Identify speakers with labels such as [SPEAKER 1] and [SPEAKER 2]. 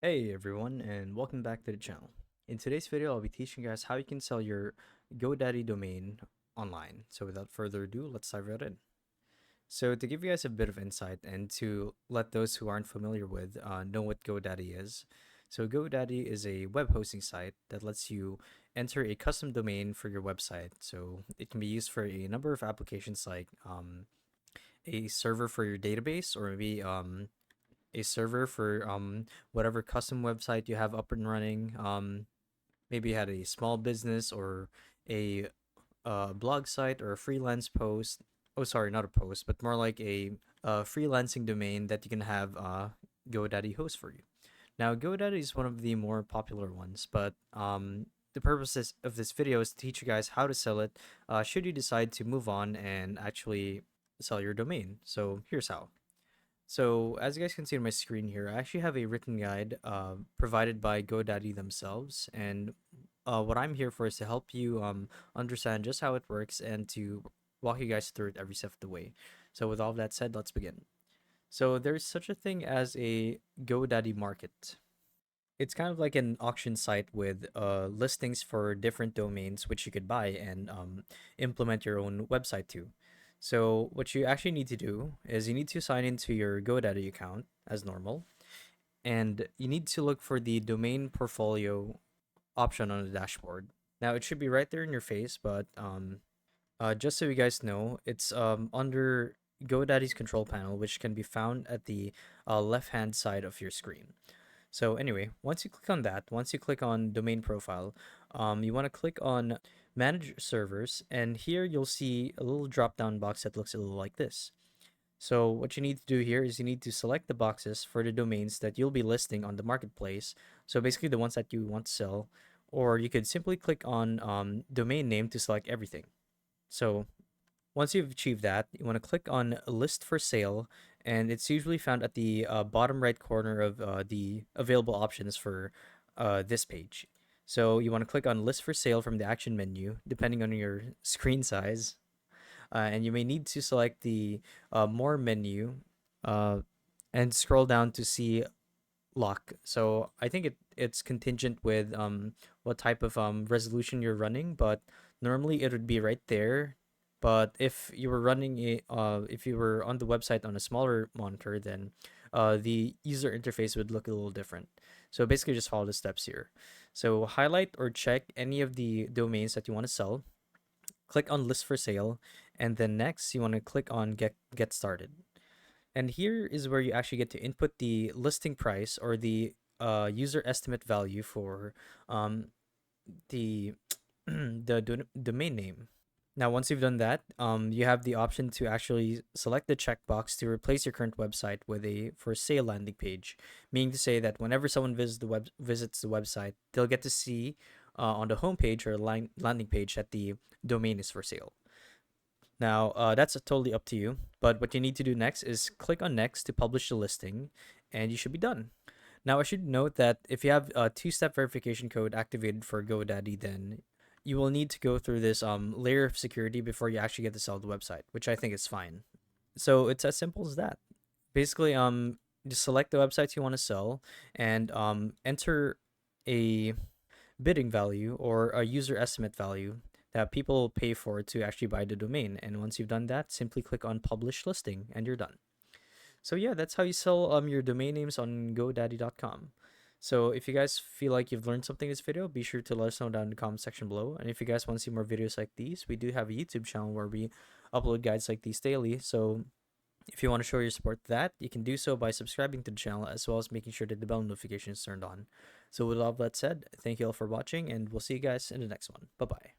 [SPEAKER 1] Hey everyone, and welcome back to the channel. In today's video, I'll be teaching you guys how you can sell your GoDaddy domain online. So without further ado, let's dive right in. So to give you guys a bit of insight and to let those who aren't familiar with know what GoDaddy is. So GoDaddy is a web hosting site that lets you enter a custom domain for your website. So it can be used for a number of applications like a server for your database, or maybe a server for whatever custom website you have up and running. Maybe you had a small business or a blog site or a freelance post. Oh, sorry, not a post, but more like a freelancing domain that you can have GoDaddy host for you. Now, GoDaddy is one of the more popular ones, but the purpose of this video is to teach you guys how to sell it should you decide to move on and actually sell your domain. So here's how. So as you guys can see on my screen here, I actually have a written guide provided by GoDaddy themselves, and what I'm here for is to help you understand just how it works and to walk you guys through it every step of the way. So with all that said, let's begin. So there's such a thing as a GoDaddy market. It's kind of like an auction site with listings for different domains which you could buy and implement your own website to. So what you actually need to do is you need to sign into your GoDaddy account as normal, and you need to look for the domain portfolio option on the dashboard. Now it should be right there in your face, but just so you guys know, it's under GoDaddy's control panel, which can be found at the left-hand side of your screen. So anyway, once you click on that, once you click on domain profile, you want to click on manage servers, and here you'll see a little drop down box that looks a little like this. So what you need to do here is you need to select the boxes for the domains that you'll be listing on the marketplace. So basically the ones that you want to sell, or you could simply click on domain name to select everything. So once you've achieved that, you want to click on list for sale, and it's usually found at the bottom right corner of the available options for this page. So you want to click on list for sale from the action menu, depending on your screen size. And you may need to select the more menu uh, and scroll down to see lock. So I think it's contingent with what type of resolution you're running, but normally it would be right there. But if you were running if you were on the website on a smaller monitor, then the user interface would look a little different. So basically, just follow the steps here. So highlight or check any of the domains that you want to sell. Click on list for sale, and then next you want to click on get started. And here is where you actually get to input the listing price or the user estimate value for the domain name. Now, once you've done that, you have the option to actually select the checkbox to replace your current website with a for sale landing page, meaning to say that whenever someone visits the website, they'll get to see on the homepage or landing page that the domain is for sale. Now, that's totally up to you, but what you need to do next is click on next to publish the listing, and you should be done. Now, I should note that if you have a two-step verification code activated for GoDaddy, then you will need to go through this layer of security before you actually get to sell the website, which I think is fine. So it's as simple as that. Basically, just select the websites you want to sell and enter a bidding value or a user estimate value that people pay for to actually buy the domain. And once you've done that, simply click on publish listing and you're done. So yeah, that's how you sell your domain names on GoDaddy.com. So if you guys feel like you've learned something in this video, be sure to let us know down in the comment section below. And if you guys want to see more videos like these, we do have a YouTube channel where we upload guides like these daily. So if you want to show your support to that, you can do so by subscribing to the channel as well as making sure that the bell notification is turned on. So with all that said, thank you all for watching, and we'll see you guys in the next one. Bye bye.